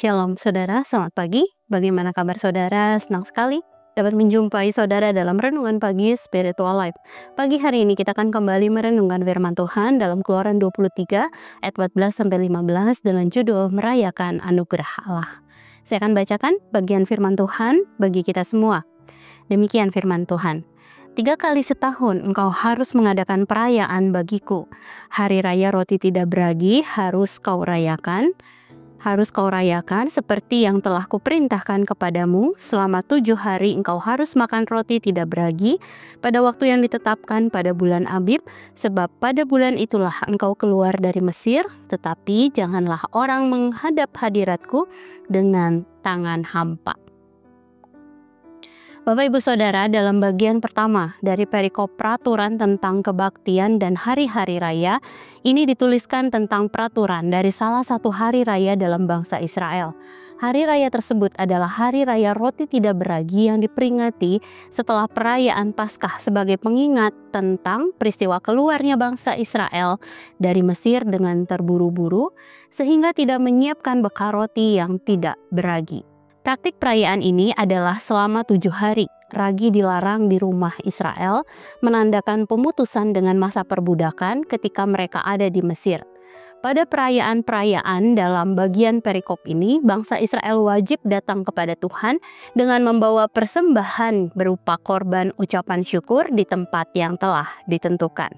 Shalom saudara, selamat pagi. Bagaimana kabar saudara? Senang sekali dapat menjumpai saudara dalam Renungan Pagi Spiritual Life. Pagi hari ini kita akan kembali merenungkan firman Tuhan dalam Keluaran 23 ayat 14-15 dengan judul Merayakan Anugerah Allah. Saya akan bacakan bagian firman Tuhan bagi kita semua. Demikian firman Tuhan. 3 kali setahun engkau harus mengadakan perayaan bagiku. Hari raya roti tidak beragi harus kau rayakan seperti yang telah kuperintahkan kepadamu. Selama 7 hari engkau harus makan roti tidak beragi pada waktu yang ditetapkan pada bulan Abib, sebab pada bulan itulah engkau keluar dari Mesir. Tetapi janganlah orang menghadap hadiratku dengan tangan hampa. Bapak Ibu Saudara, dalam bagian pertama dari perikop peraturan tentang kebaktian dan hari-hari raya, ini dituliskan tentang peraturan dari salah satu hari raya dalam bangsa Israel. Hari raya tersebut adalah hari raya roti tidak beragi yang diperingati setelah perayaan Paskah sebagai pengingat tentang peristiwa keluarnya bangsa Israel dari Mesir dengan terburu-buru sehingga tidak menyiapkan bekal roti yang tidak beragi. Praktik perayaan ini adalah selama 7 hari. Ragi dilarang di rumah Israel, menandakan pemutusan dengan masa perbudakan ketika mereka ada di Mesir. Pada perayaan-perayaan dalam bagian perikop ini, bangsa Israel wajib datang kepada Tuhan dengan membawa persembahan berupa korban ucapan syukur di tempat yang telah ditentukan.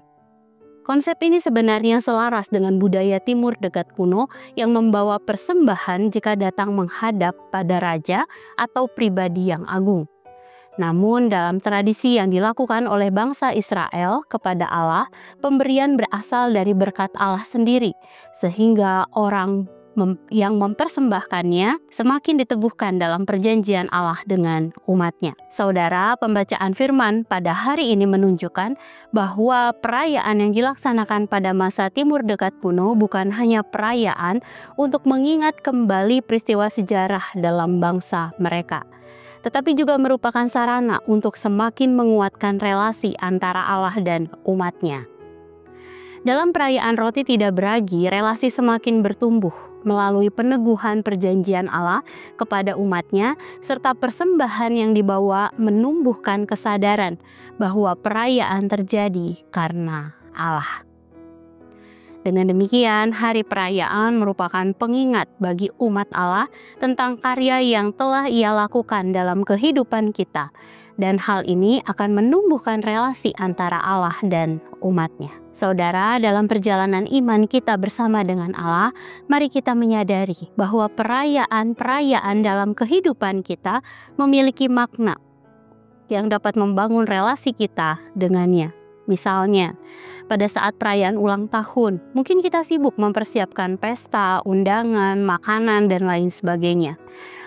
Konsep ini sebenarnya selaras dengan budaya Timur Dekat kuno yang membawa persembahan jika datang menghadap pada raja atau pribadi yang agung. Namun dalam tradisi yang dilakukan oleh bangsa Israel kepada Allah, pemberian berasal dari berkat Allah sendiri, sehingga orang yang mempersembahkannya semakin diteguhkan dalam perjanjian Allah dengan umatnya. Saudara, pembacaan firman pada hari ini menunjukkan bahwa perayaan yang dilaksanakan pada masa Timur Dekat kuno bukan hanya perayaan untuk mengingat kembali peristiwa sejarah dalam bangsa mereka, tetapi juga merupakan sarana untuk semakin menguatkan relasi antara Allah dan umatnya. Dalam perayaan roti tidak beragi, relasi semakin bertumbuh melalui peneguhan perjanjian Allah kepada umatnya, serta persembahan yang dibawa menumbuhkan kesadaran bahwa perayaan terjadi karena Allah. Dengan demikian, hari perayaan merupakan pengingat bagi umat Allah tentang karya yang telah Ia lakukan dalam kehidupan kita, dan hal ini akan menumbuhkan relasi antara Allah dan umatnya. Saudara, dalam perjalanan iman kita bersama dengan Allah, mari kita menyadari bahwa perayaan-perayaan dalam kehidupan kita memiliki makna yang dapat membangun relasi kita dengannya. Misalnya, pada saat perayaan ulang tahun, mungkin kita sibuk mempersiapkan pesta, undangan, makanan, dan lain sebagainya.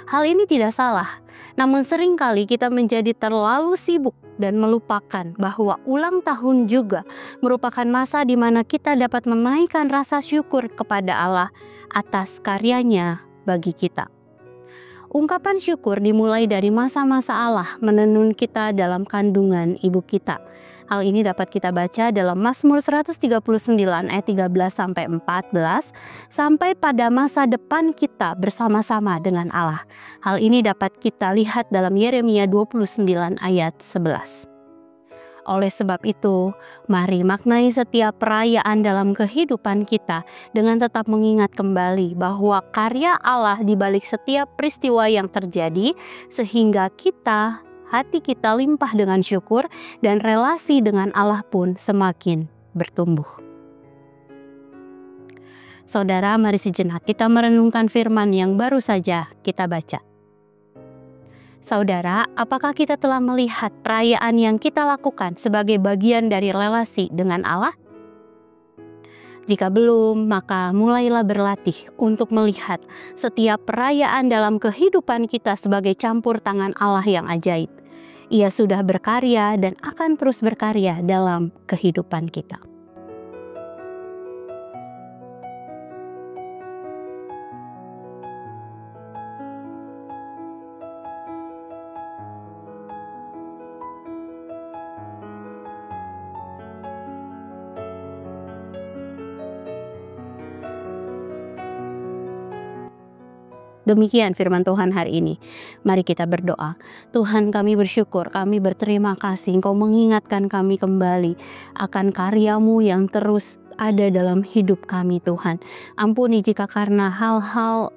Hal ini tidak salah, namun seringkali kita menjadi terlalu sibuk dan melupakan bahwa ulang tahun juga merupakan masa di mana kita dapat menaikkan rasa syukur kepada Allah atas karyanya bagi kita. Ungkapan syukur dimulai dari masa-masa Allah menenun kita dalam kandungan ibu kita. Hal ini dapat kita baca dalam Mazmur 139 ayat 13-14 sampai pada masa depan kita bersama-sama dengan Allah. Hal ini dapat kita lihat dalam Yeremia 29 ayat 11. Oleh sebab itu, mari maknai setiap perayaan dalam kehidupan kita dengan tetap mengingat kembali bahwa karya Allah di balik setiap peristiwa yang terjadi, sehingga hati kita limpah dengan syukur dan relasi dengan Allah pun semakin bertumbuh. Saudara, mari sejenak kita merenungkan firman yang baru saja kita baca. Saudara, apakah kita telah melihat perayaan yang kita lakukan sebagai bagian dari relasi dengan Allah? Jika belum, maka mulailah berlatih untuk melihat setiap perayaan dalam kehidupan kita sebagai campur tangan Allah yang ajaib. Ia sudah berkarya dan akan terus berkarya dalam kehidupan kita. Demikian firman Tuhan hari ini. Mari kita berdoa. Tuhan, kami bersyukur, kami berterima kasih Engkau mengingatkan kami kembali akan karya-Mu yang terus ada dalam hidup kami Tuhan. Ampuni jika karena hal-hal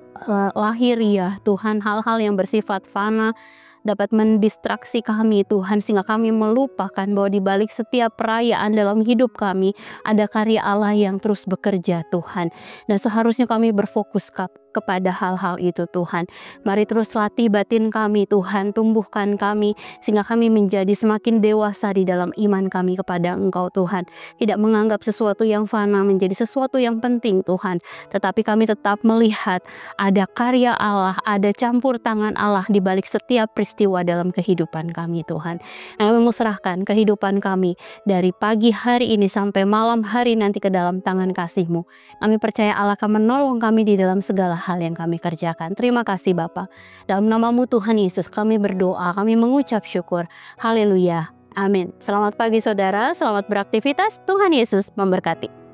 lahiriah Tuhan, hal-hal yang bersifat fana dapat mendistraksi kami Tuhan, sehingga kami melupakan bahwa di balik setiap perayaan dalam hidup kami ada karya Allah yang terus bekerja Tuhan. Dan seharusnya kami berfokus kepada hal-hal itu Tuhan. Mari terus latih batin kami Tuhan, tumbuhkan kami sehingga kami menjadi semakin dewasa di dalam iman kami kepada Engkau Tuhan. Tidak menganggap sesuatu yang fana menjadi sesuatu yang penting Tuhan, tetapi kami tetap melihat ada karya Allah, ada campur tangan Allah di balik setiap peristiwa dalam kehidupan kami Tuhan. Kami menguserahkan kehidupan kami dari pagi hari ini sampai malam hari nanti ke dalam tangan kasih-Mu. Kami percaya Allah akan menolong kami di dalam segala hal yang kami kerjakan. Terima kasih Bapa. Dalam nama-Mu Tuhan Yesus kami berdoa, kami mengucap syukur. Haleluya. Amin. Selamat pagi saudara, selamat beraktivitas. Tuhan Yesus memberkati.